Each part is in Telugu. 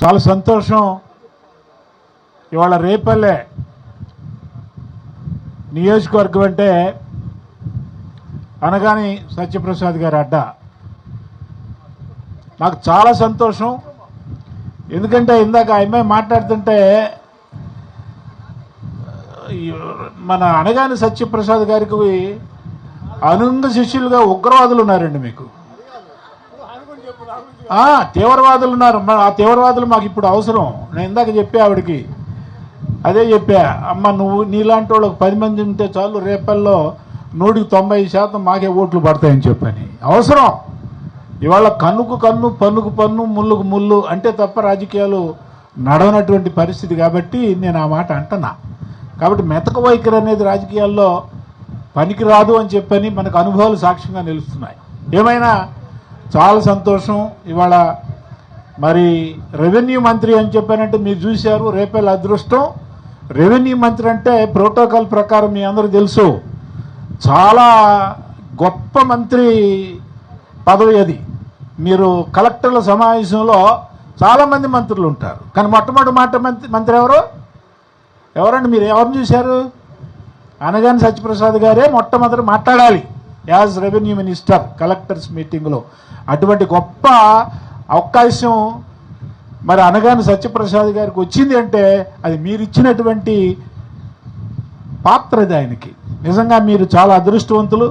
చాలా సంతోషం. ఇవాళ రేపల్లె నియోజకవర్గం అంటే అనగాని సత్యప్రసాద్ గారి అడ్డ. నాకు చాలా సంతోషం. ఎందుకంటే ఇందాక అమ్మాయి మాట్లాడుతుంటే మన అనగాని సత్యప్రసాద్ గారికి అనుంగ శిష్యులుగా ఉగ్రవాదులు ఉన్నారండి. మీకు తీవ్రవాదులు ఉన్నారు. ఆ తీవ్రవాదులు మాకు ఇప్పుడు అవసరం. నేను ఇందాక చెప్పా ఆవిడకి, అదే చెప్పా, అమ్మ నువ్వు నీలాంటి వాళ్ళకి 10 మంది ఉంటే చాలు, రేపల్లో 190% మాకే ఓట్లు పడతాయని చెప్పని. అవసరం. ఇవాళ కన్నుకు కన్ను, పన్నుకు పన్ను, ముళ్ళుకు ముళ్ళు అంటే తప్ప రాజకీయాలు నడవనటువంటి పరిస్థితి. కాబట్టి నేను ఆ మాట అంటున్నా. కాబట్టి మెతక వైఖరి అనేది రాజకీయాల్లో పనికి రాదు అని చెప్పని మనకు అనుభవాలు సాక్ష్యంగా నిలుస్తున్నాయి. ఏమైనా చాలా సంతోషం. ఇవాళ మరి రెవెన్యూ మంత్రి అని చెప్పానంటే మీరు చూశారు, రేపేళ్ళ అదృష్టం. రెవెన్యూ మంత్రి అంటే ప్రోటోకాల్ ప్రకారం మీ అందరూ తెలుసు, చాలా గొప్ప మంత్రి పదవి అది. మీరు కలెక్టర్ల సమావేశంలో చాలామంది మంత్రులు ఉంటారు, కానీ మొట్టమొదటి మంత్రి ఎవరండి? మీరు ఎవరిని చూశారు? అనగాని సత్యప్రసాద్ గారే మొట్టమొదటి మాట్లాడాలి యాజ్ రెవెన్యూ మినిస్టర్ కలెక్టర్స్ మీటింగ్లో. అటువంటి గొప్ప అవకాశం మరి అనగాని సత్యప్రసాద్ గారికి వచ్చింది అంటే అది మీరు ఇచ్చినటువంటి పాత్రది ఆయనకి. నిజంగా మీరు చాలా అదృష్టవంతులు.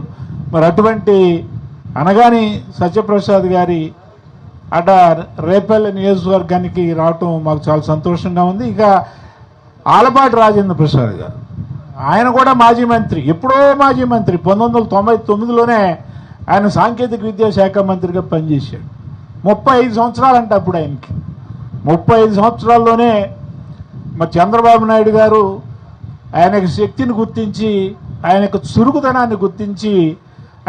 మరి అటువంటి అనగాని సత్యప్రసాద్ గారి అట రేపల్లె నియోజకవర్గానికి రావటం మాకు చాలా సంతోషంగా ఉంది. ఇక ఆలపాటి రాజేంద్ర ప్రసాద్ గారు, ఆయన కూడా మాజీ మంత్రి, ఎప్పుడో మాజీ మంత్రి. 1999లోనే ఆయన సాంకేతిక విద్యాశాఖ మంత్రిగా పనిచేశాడు. 35 సంవత్సరాలంట అప్పుడు ఆయనకి. 35 సంవత్సరాల్లోనే మరి చంద్రబాబు నాయుడు గారు ఆయనకు శక్తిని గుర్తించి, ఆయనకు చురుకుదనాన్ని గుర్తించి,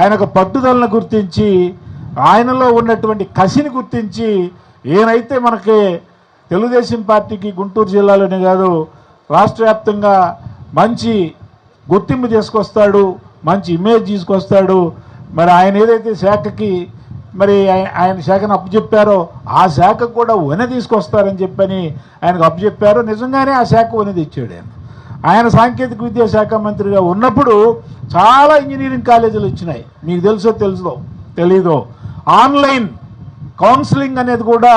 ఆయనకు పట్టుదలను గుర్తించి, ఆయనలో ఉన్నటువంటి కసిని గుర్తించి, ఏనైతే మనకి తెలుగుదేశం పార్టీకి గుంటూరు జిల్లాలోనే కాదు రాష్ట్ర వ్యాప్తంగా మంచి గుర్తింపు తీసుకొస్తాడు, మంచి ఇమేజ్ తీసుకొస్తాడు. మరి ఆయన ఏదైతే శాఖకి మరి ఆయన శాఖను అప్పచెప్పారో ఆ శాఖకు కూడా వనె తీసుకొస్తారని చెప్పని ఆయనకు అప్పచెప్పారు. నిజంగానే ఆ శాఖ వనె తెచ్చాడు ఆయన. ఆయన సాంకేతిక విద్యాశాఖ మంత్రిగా ఉన్నప్పుడు చాలా ఇంజనీరింగ్ కాలేజీలు వచ్చినాయి. మీకు తెలుసో తెలీదో. ఆన్లైన్ కౌన్సిలింగ్ అనేది కూడా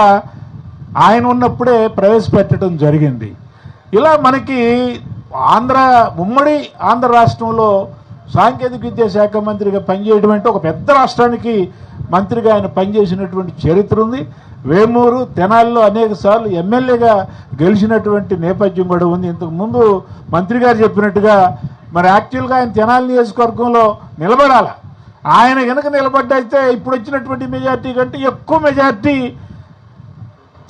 ఆయన ఉన్నప్పుడే ప్రవేశపెట్టడం జరిగింది. ఇలా మనకి ఉమ్మడి ఆంధ్ర రాష్ట్రంలో సాంకేతిక విద్యాశాఖ మంత్రిగా పనిచేయడం అంటే ఒక పెద్ద రాష్ట్రానికి మంత్రిగా ఆయన పనిచేసినటువంటి చరిత్ర ఉంది. వేమూరు, తెనాలిలో అనేక సార్లు ఎమ్మెల్యేగా గెలిచినటువంటి నేపథ్యం కూడా ఉంది. ఇంతకుముందు మంత్రి గారు చెప్పినట్టుగా మరి యాక్చువల్గా ఆయన తెనాలి నియోజకవర్గంలో నిలబడాలి. ఆయన కనుక నిలబడ్డైతే ఇప్పుడు వచ్చినటువంటి మెజార్టీ కంటే ఎక్కువ మెజార్టీ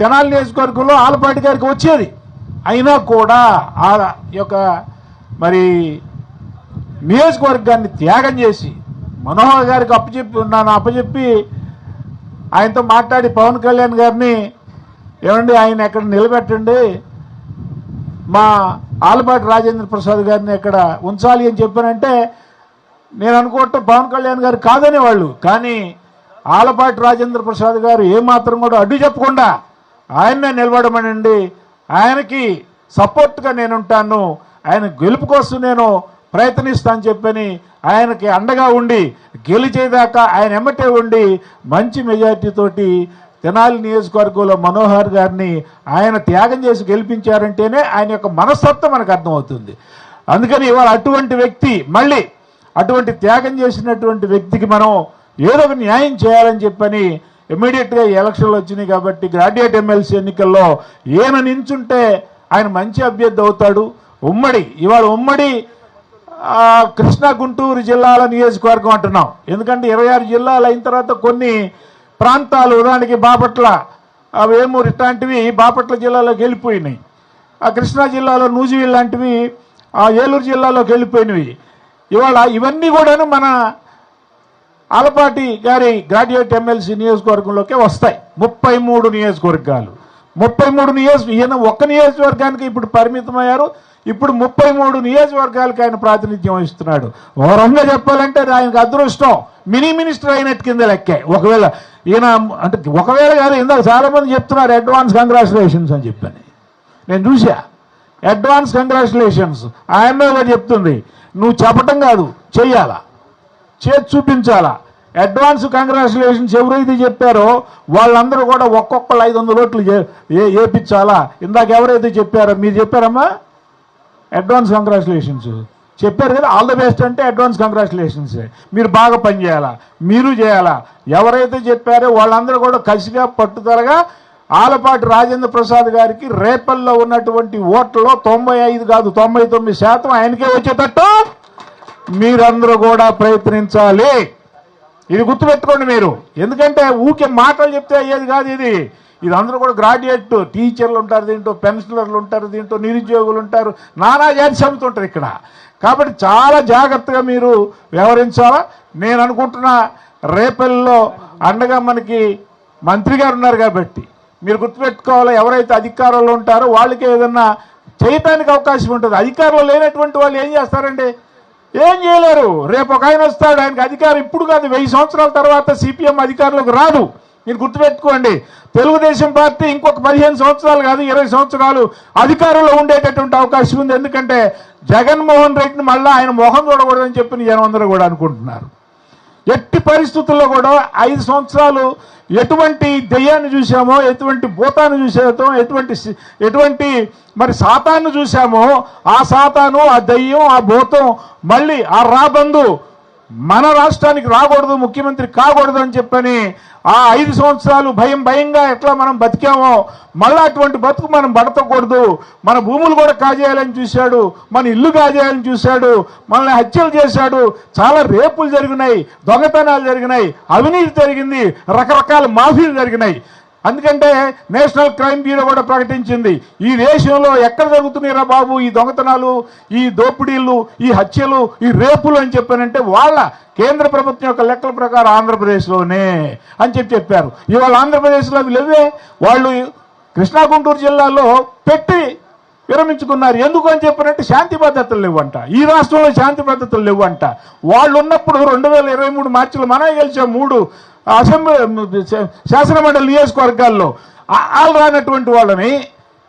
తెనాలి నియోజకవర్గంలో ఆలపాటి గారికి వచ్చేది. అయినా కూడా ఆ యొక్క మరి నియోజకవర్గాన్ని త్యాగం చేసి మనోహర్ గారికి అప్పచెప్పి ఆయనతో మాట్లాడి పవన్ కళ్యాణ్ గారిని, ఏమండి ఆయన ఎక్కడ నిలబెట్టండి, మా ఆలపాటి రాజేంద్ర ప్రసాద్ గారిని ఎక్కడ ఉంచాలి అని చెప్పానంటే నేను అనుకోవటం పవన్ కళ్యాణ్ గారు కాదనేవాళ్ళు. కానీ ఆలపాటి రాజేంద్ర ప్రసాద్ గారు ఏమాత్రం కూడా అడ్డు చెప్పకుండా ఆయన్నే నిలబడమనండి, ఆయనకి సపోర్ట్గా నేనుంటాను, ఆయన గెలుపు కోసం నేను ప్రయత్నిస్తాను చెప్పని ఆయనకి అండగా ఉండి గెలిచేదాకా ఆయన ఎమ్మటే ఉండి మంచి మెజార్టీతోటి తెనాలి నియోజకవర్గంలో మనోహర్ గారిని ఆయన త్యాగం చేసి గెలిపించారంటేనే ఆయన యొక్క మనస్తత్వం మనకు అర్థమవుతుంది. అందుకని ఇవాళ అటువంటి వ్యక్తి, మళ్ళీ అటువంటి త్యాగం చేసినటువంటి వ్యక్తికి మనం ఏదో ఒక న్యాయం చేయాలని చెప్పని ఇమ్మీడియట్గా ఎలక్షన్లు వచ్చినాయి కాబట్టి గ్రాడ్యుయేట్ ఎమ్మెల్సీ ఎన్నికల్లో ఈయన నించుంటే ఆయన మంచి అభ్యర్థి అవుతాడు. ఇవాళ ఉమ్మడి కృష్ణా గుంటూరు జిల్లాల నియోజకవర్గం అంటున్నాం. ఎందుకంటే 26 జిల్లాలు అయిన తర్వాత కొన్ని ప్రాంతాలు, ఉదాహరణకి బాపట్ల, వేమూరు ఇట్లాంటివి బాపట్ల జిల్లాలోకి వెళ్ళిపోయినాయి. ఆ కృష్ణా జిల్లాలో నూజివీడు లాంటివి ఏలూరు జిల్లాలోకి వెళ్ళిపోయినవి. ఇవాళ ఇవన్నీ కూడాను మన ఆలపాటి గారి గ్రాడ్యుయేట్ ఎమ్మెల్సీ నియోజకవర్గంలోకే వస్తాయి. 33 నియోజకవర్గాలు. 33 ఈయన ఒక్క నియోజకవర్గానికి ఇప్పుడు పరిమితమయ్యారు. ఇప్పుడు 33 నియోజకవర్గాలకు ఆయన ప్రాతినిధ్యం వహిస్తున్నాడు. ఓ రంగా చెప్పాలంటే ఆయనకు అదృష్టం, మినీ మినిస్టర్ అయినట్టు కింద లెక్కే. ఒకవేళ ఈయన అంటే ఒకవేళ కాదు, ఇందాక చాలా మంది చెప్తున్నారు అడ్వాన్స్ కంగ్రాచులేషన్స్ అని చెప్పని. నేను చూసా అడ్వాన్స్ కంగ్రాచులేషన్స్. ఆయన కూడా చెప్తుంది, నువ్వు చెప్పటం కాదు చెయ్యాలా, చేసి చూపించాలా. అడ్వాన్స్ కంగ్రాచులేషన్స్ ఎవరైతే చెప్పారో వాళ్ళందరూ కూడా ఒక్కొక్కళ్ళు 500 ఓట్లు వేయించాలా. ఇందాక ఎవరైతే చెప్పారో మీరు చెప్పారమ్మా అడ్వాన్స్ కంగ్రాచులేషన్స్ చెప్పారు కదా, ఆల్ ద బెస్ట్ అంటే అడ్వాన్స్ కంగ్రాచులేషన్స్. మీరు బాగా పనిచేయాలా, మీరు చేయాలా. ఎవరైతే చెప్పారో వాళ్ళందరూ కూడా కసిగా పట్టుదలగా ఆలపాటి రాజేంద్ర ప్రసాద్ గారికి రేపల్లో ఉన్నటువంటి ఓట్లలో 95 కాదు 99% ఆయనకే వచ్చేటట్టు మీరందరూ కూడా ప్రయత్నించాలి. ఇది గుర్తుపెట్టుకోండి మీరు. ఎందుకంటే ఊకే మాటలు చెప్తే అయ్యేది కాదు ఇది. ఇది అందరూ కూడా గ్రాడ్యుయేట్ టీచర్లు ఉంటారు, దీంట్లో పెన్షనర్లు ఉంటారు, దీంట్లో నిరుద్యోగులు ఉంటారు, నానా జాతి సమితి ఉంటారు ఇక్కడ. కాబట్టి చాలా జాగ్రత్తగా మీరు వ్యవహరించాలా. నేను అనుకుంటున్నా రేపల్లో అండగా మనకి మంత్రి గారు ఉన్నారు కాబట్టి మీరు గుర్తుపెట్టుకోవాలి, ఎవరైతే అధికారంలో ఉంటారో వాళ్ళకి ఏదన్నా చేయటానికి అవకాశం ఉంటుంది. అధికారంలో లేనటువంటి వాళ్ళు ఏం చేస్తారండి, ఏం చేయలేరు. రేపు ఒక ఆయన వస్తాడు, ఆయనకి అధికారం ఇప్పుడు కాదు 1000 సంవత్సరాల తర్వాత సిపిఎం అధికారంలోకి రాదు. మీరు గుర్తుపెట్టుకోండి, తెలుగుదేశం పార్టీ ఇంకొక 15 సంవత్సరాలు కాదు 20 సంవత్సరాలు అధికారంలో ఉండేటటువంటి అవకాశం ఉంది. ఎందుకంటే జగన్మోహన్ రెడ్డిని మళ్ళీ ఆయన మొహం చూడకూడదని చెప్పి జనం అందరూ కూడా అనుకుంటున్నారు. ఎట్టి పరిస్థితుల్లో కూడా 5 సంవత్సరాలు ఎటువంటి దెయ్యాన్ని చూసామో, ఎటువంటి భూతాన్ని చూసామో, ఎటువంటి మరి సాతాన్ని చూసామో, ఆ సాతాను, ఆ దెయ్యం, ఆ భూతం మళ్ళీ ఆ రాబందు మన రాష్ట్రానికి రాకూడదు, ముఖ్యమంత్రి కాకూడదు అని చెప్పని ఆ 5 సంవత్సరాలు భయంగా ఎట్లా మనం బతికామో మళ్ళీ అటువంటి బతుకు మనం బతకూడదు. మన భూములు కూడా కాజేయాలని చూశాడు, మన ఇల్లు కాజేయాలని చూశాడు, మనల్ని హత్యలు చేశాడు, చాలా రేపులు జరిగినాయి, దొంగతనాలు జరిగినాయి, అవినీతి జరిగింది, రకరకాల మాఫీలు జరిగినాయి. అందుకంటే నేషనల్ క్రైమ్ బ్యూరో కూడా ప్రకటించింది, ఈ దేశంలో ఎక్కడ జరుగుతున్నాయిరా బాబు ఈ దొంగతనాలు, ఈ దోపిడీలు, ఈ హత్యలు, ఈ రేపులు అని చెప్పానంటే వాళ్ళ కేంద్ర ప్రభుత్వం యొక్క లెక్కల ప్రకారం ఆంధ్రప్రదేశ్లోనే అని చెప్పారు. ఇవాళ ఆంధ్రప్రదేశ్లో అవి లేవే. వాళ్ళు కృష్ణా గుంటూరు జిల్లాలో పెట్టి విరమించుకున్నారు. ఎందుకు అని చెప్పినట్టు శాంతి భద్రతలు లేవంట, ఈ రాష్ట్రంలో శాంతి భద్రతలు లేవంట. వాళ్ళు ఉన్నప్పుడు 2023 మార్చిలో మనమే గెలిచాం 3 అసెంబ్లీ శాసనమండలి నియోజకవర్గాల్లో. వాళ్ళు రానటువంటి వాళ్ళని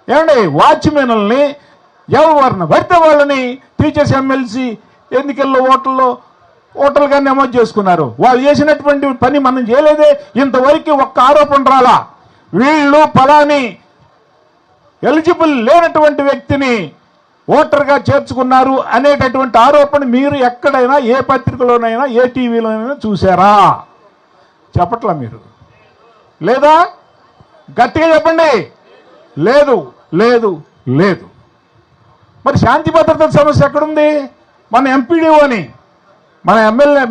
ఏమండి వాచ్మెన్లని ఎవరిని పడితే వాళ్ళని టీచర్స్ ఎమ్మెల్సీ ఎన్నికల్లో ఓటర్లుగా నమోదు చేసుకున్నారు. వాళ్ళు చేసినటువంటి పని మనం చేయలేదే. ఇంతవరకు ఒక్క ఆరోపణ రాలా, వీళ్ళు పలాని ఎలిజిబుల్ లేనటువంటి వ్యక్తిని ఓటర్గా చేర్చుకున్నారు అనేటటువంటి ఆరోపణ మీరు ఎక్కడైనా ఏ పత్రికలోనైనా ఏ టీవీలోనైనా చూసారా? చెప్పట్లా మీరు, లేదా? గట్టిగా చెప్పండి. లేదు లేదు లేదు. మరి శాంతి భద్రతల సమస్య ఎక్కడుంది? మన ఎంపీడీఓని, మన ఎమ్మెల్యే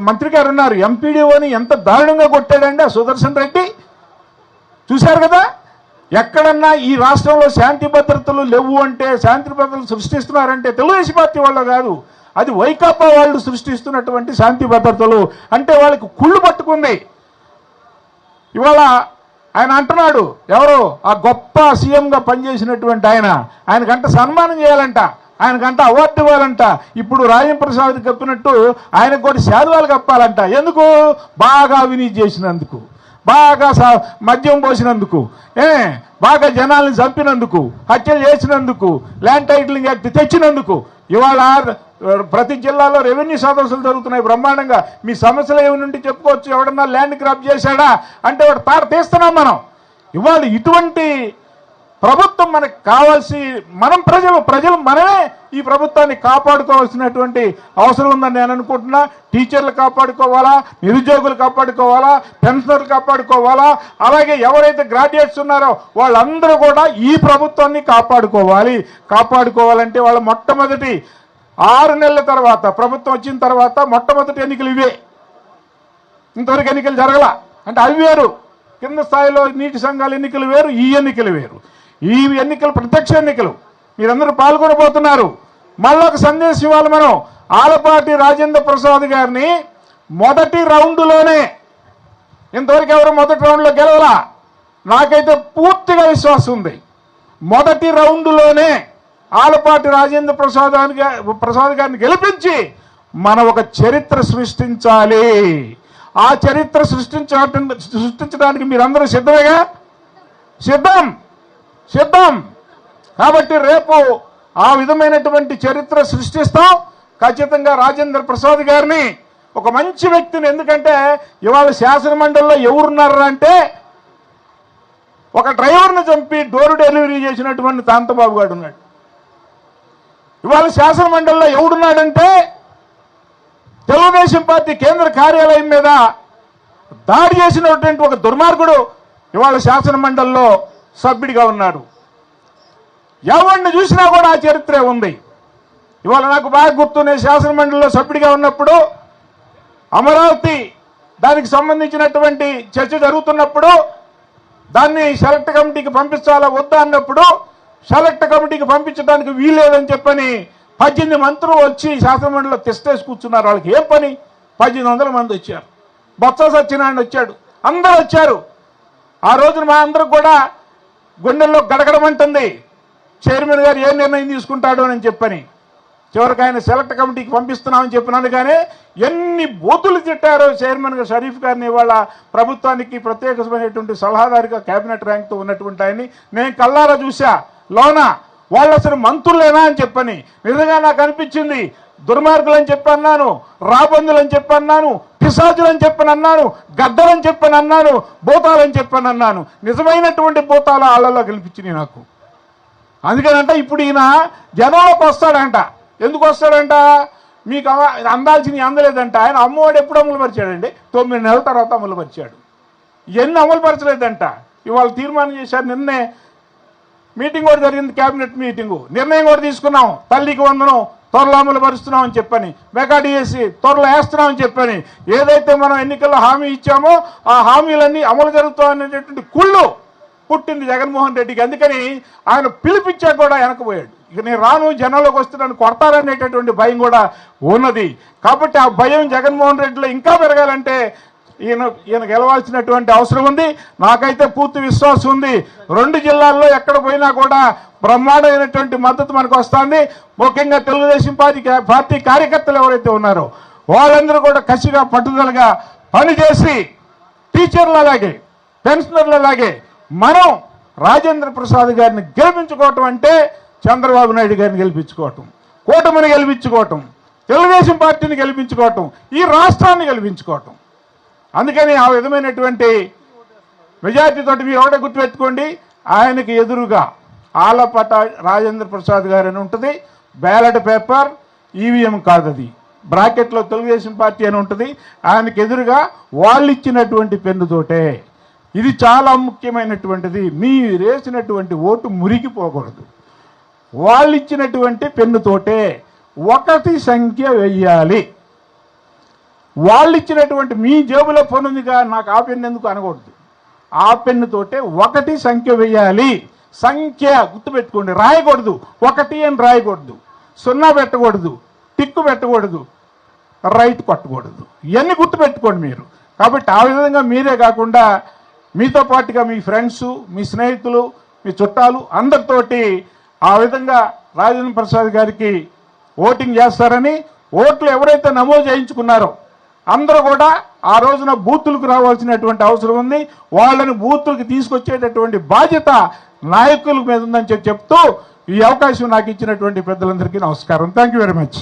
మంత్రి గారు ఉన్నారు, ఎంపీడీఓని ఎంత దారుణంగా కొట్టాడండి ఆ సుదర్శన్ రెడ్డి. చూశారు కదా. ఎక్కడన్నా ఈ రాష్ట్రంలో శాంతి భద్రతలు లేవు అంటే, శాంతి భద్రతలు సృష్టిస్తున్నారంటే తెలుగుదేశం పార్టీ వాళ్ళు కాదు, అది వైకాపా వాళ్ళు సృష్టిస్తున్నటువంటి శాంతి భద్రతలు. అంటే వాళ్ళకి కుళ్ళు పట్టుకుంది. ఇవాళ ఆయన అంటున్నాడు, ఎవరు ఆ గొప్ప సీఎంగా పనిచేసినటువంటి ఆయనకంట సన్మానం చేయాలంట, ఆయనకంట అవార్డు ఇవ్వాలంట. ఇప్పుడు రాజేంద్ర ప్రసాద్ కప్పినట్టు ఆయనకు కూడా శాలువాలు కప్పాలంట. ఎందుకు? బాగా అవినీతి చేసినందుకు, బాగా మద్యం పోసినందుకు, బాగా జనాల్ని చంపినందుకు, హత్యలు చేసినందుకు, ల్యాండ్ టైటిలింగ్ యాక్ట్ తెచ్చినందుకు. ఇవాళ ప్రతి జిల్లాలో రెవెన్యూ సదస్సులు జరుగుతున్నాయి బ్రహ్మాండంగా. మీ సమస్యలు ఏమి నుండి చెప్పుకోవచ్చు. ఎవడన్నా ల్యాండ్ క్రాప్ చేశాడా అంటే వాడు తార తీస్తున్నాం మనం. ఇవాళ ఇటువంటి ప్రభుత్వం మనకు కావాల్సి, మనం ప్రజలు మనమే ఈ ప్రభుత్వాన్ని కాపాడుకోవాల్సినటువంటి అవసరం ఉందని నేను అనుకుంటున్నా. టీచర్లు కాపాడుకోవాలా, నిరుద్యోగులు కాపాడుకోవాలా, పెన్షనర్లు కాపాడుకోవాలా, అలాగే ఎవరైతే గ్రాడ్యుయేట్స్ ఉన్నారో వాళ్ళందరూ కూడా ఈ ప్రభుత్వాన్ని కాపాడుకోవాలంటే వాళ్ళ మొట్టమొదటి 6 నెలల తర్వాత ప్రభుత్వం వచ్చిన తర్వాత మొట్టమొదటి ఎన్నికలు ఇవే. ఇంతవరకు ఎన్నికలు జరగల అంటే అవి వేరు. కింద స్థాయిలో నీటి సంఘాల ఎన్నికలు వేరు, ఈ ఎన్నికలు వేరు. ఈ ఎన్నికలు ప్రత్యక్ష ఎన్నికలు, మీరందరూ పాల్గొనబోతున్నారు. మళ్ళొక సందేశం ఇవ్వాలి మనం. ఆలపాటి రాజేంద్ర ప్రసాద్ గారిని మొదటి రౌండ్లోనే, ఇంతవరకు ఎవరు మొదటి రౌండ్లో గెలవలా, నాకైతే పూర్తిగా విశ్వాసం ఉంది. మొదటి రౌండ్లోనే ఆలపాటి రాజేంద్ర ప్రసాద్ గారిని గెలిపించి మనం ఒక చరిత్ర సృష్టించాలి. ఆ చరిత్ర సృష్టించడానికి మీరందరూ సిద్ధమేగా? సిద్ధం. కాబట్టి రేపు ఆ విధమైనటువంటి చరిత్ర సృష్టిస్తాం. ఖచ్చితంగా రాజేంద్ర ప్రసాద్ గారిని ఒక మంచి వ్యక్తిని, ఎందుకంటే ఇవాళ శాసనమండలిలో ఎవరున్నారు అంటే ఒక డ్రైవర్ని చంపి డోర్ డెలివరీ చేసినటువంటి తాంతబాబు గారు ఉన్నాడు. ఇవాళ శాసనమండలిలో ఎవడున్నాడంటే తెలుగుదేశం పార్టీ కేంద్ర కార్యాలయం మీద దాడి చేసినటువంటి ఒక దుర్మార్గుడు ఇవాళ శాసనమండలిలో సభ్యుడిగా ఉన్నాడు. ఎవరిని చూసినా కూడా ఆ చరిత్రే ఉంది. ఇవాళ నాకు బాగా గుర్తు, నేను శాసనమండలిలో సభ్యుడిగా ఉన్నప్పుడు అమరావతి దానికి సంబంధించినటువంటి చర్చ జరుగుతున్నప్పుడు దాన్ని సెలెక్ట్ కమిటీకి పంపించాలా వద్దా అన్నప్పుడు సెలెక్ట్ కమిటీకి పంపించడానికి వీల్లేదని చెప్పని 18 మంత్రులు వచ్చి శాసనమండలిలో తెస్టేసి కూర్చున్నారు. వాళ్ళకి ఏం పని? 1800 మంది వచ్చారు. బొత్స సత్యనారాయణ వచ్చాడు, అందరూ వచ్చారు. ఆ రోజున మా అందరూ కూడా గుండెల్లో గడగడమంటుంది చైర్మన్ గారు ఏ నిర్ణయం తీసుకుంటాడు అని చెప్పని. చివరికి ఆయన సెలెక్ట్ కమిటీకి పంపిస్తున్నామని చెప్పినాను. కానీ ఎన్ని బూతులు తిట్టారో చైర్మన్ గారు షరీఫ్ గారిని. ఇవాళ ప్రభుత్వానికి ప్రత్యేకమైనటువంటి సలహాదారుగా కేబినెట్ ర్యాంక్తో ఉన్నటువంటి ఆయన్ని నేను కల్లారా చూసా. లోన వాళ్ళు అసలు మంత్రులేనా అని చెప్పని నిజంగా నాకు అనిపించింది. దుర్మార్గులని చెప్పన్నాను, రాబందులని చెప్పన్నాను, పిశాచులని చెప్పని అన్నాను, గద్దలని చెప్పని అన్నాను, భూతాలని చెప్పని అన్నాను. నిజమైనటువంటి భూతాల ఆళ్ళలో కనిపించింది నాకు. అందుకనంట ఇప్పుడు ఈయన జనంలోకి వస్తాడంట. ఎందుకు వస్తాడంట? మీకు అందాల్సిన అందలేదంట. ఆయన అమ్మఒడి ఎప్పుడు అమలు పరిచాడండి? 9 నెలల తర్వాత అమలు పరిచాడు. ఇవన్నీ అమలు పరచలేదంట. ఇవాళ తీర్మానం చేశారు. నిన్నే మీటింగ్ కూడా జరిగింది, కేబినెట్ మీటింగు. నిర్ణయం కూడా తీసుకున్నాం. తల్లికి వందనం త్వరలో అమలు పరుస్తున్నామని చెప్పని, మెగా డిఎస్సి త్వరలో వేస్తున్నామని చెప్పని, ఏదైతే మనం ఎన్నికల్లో హామీ ఇచ్చామో ఆ హామీలన్నీ అమలు జరుగుతామనేటటువంటి కుళ్ళు పుట్టింది జగన్మోహన్ రెడ్డికి. అందుకని ఆయన పిలిపించాక కూడా వెనకపోయాడు. ఇక నేను రాను, జనంలోకి వస్తే నన్ను కొడతారనేటటువంటి భయం కూడా ఉన్నది. కాబట్టి ఆ భయం జగన్మోహన్ రెడ్డిలో ఇంకా పెరగాలంటే ఈయన గెలవాల్సినటువంటి అవసరం ఉంది. నాకైతే పూర్తి విశ్వాసం ఉంది. 2 జిల్లాల్లో ఎక్కడ పోయినా కూడా బ్రహ్మాండమైనటువంటి మద్దతు మనకు వస్తుంది. ముఖ్యంగా తెలుగుదేశం పార్టీ కార్యకర్తలు ఎవరైతే ఉన్నారో వాళ్ళందరూ కూడా కసిగా పట్టుదలగా పనిచేసి టీచర్లు అలాగే పెన్షనర్లు అలాగే మనం రాజేంద్ర ప్రసాద్ గారిని గెలిపించుకోవటం అంటే చంద్రబాబు నాయుడు గారిని గెలిపించుకోవటం, కూటమిని గెలిపించుకోవటం, తెలుగుదేశం పార్టీని గెలిపించుకోవటం, ఈ రాష్ట్రాన్ని గెలిపించుకోవటం. అందుకని ఆ విధమైనటువంటి మెజార్టీతో మీరు ఒకటే గుర్తుపెట్టుకోండి, ఆయనకి ఎదురుగా ఆలపాటి రాజేంద్ర ప్రసాద్ గారు అని ఉంటుంది. బ్యాలెట్ పేపర్ ఈవీఎం కాదు, అది బ్రాకెట్లో తెలుగుదేశం పార్టీ అని ఉంటుంది. ఆయనకి ఎదురుగా వాళ్ళు ఇచ్చినటువంటి పెన్నుతోటే. ఇది చాలా ముఖ్యమైనటువంటిది. మీరు వేసినటువంటి ఓటు మురిగిపోకూడదు. వాళ్ళు ఇచ్చినటువంటి పెన్నుతోటే 1 సంఖ్య వెయ్యాలి. వాళ్ళు ఇచ్చినటువంటి మీ జేబులో పొన్నుందిగా నాకు ఆ పెన్ను ఎందుకు అనకూడదు. ఆ పెన్నుతోటే 1 సంఖ్య వెయ్యాలి. సంఖ్య గుర్తుపెట్టుకోండి, రాయకూడదు. 1 అని రాయకూడదు, 0 పెట్టకూడదు, టిక్కు పెట్టకూడదు, రైట్ కొట్టకూడదు. ఇవన్నీ గుర్తుపెట్టుకోండి మీరు. కాబట్టి ఆ విధంగా మీరే కాకుండా మీతో పాటుగా మీ ఫ్రెండ్స్, మీ స్నేహితులు, మీ చుట్టాలు అందరితోటి ఆ విధంగా రాజేంద్ర ప్రసాద్ గారికి ఓటింగ్ చేస్తారని, ఓట్లు ఎవరైతే నమోదు చేయించుకున్నారో అందరూ కూడా ఆ రోజున బూతులకు రావాల్సినటువంటి అవసరం ఉంది. వాళ్ళని బూతులకు తీసుకొచ్చేటటువంటి బాధ్యత నాయకుల మీద ఉందని చెప్తూ ఈ అవకాశం నాకు ఇచ్చినటువంటి పెద్దలందరికీ నమస్కారం. Thank you very much.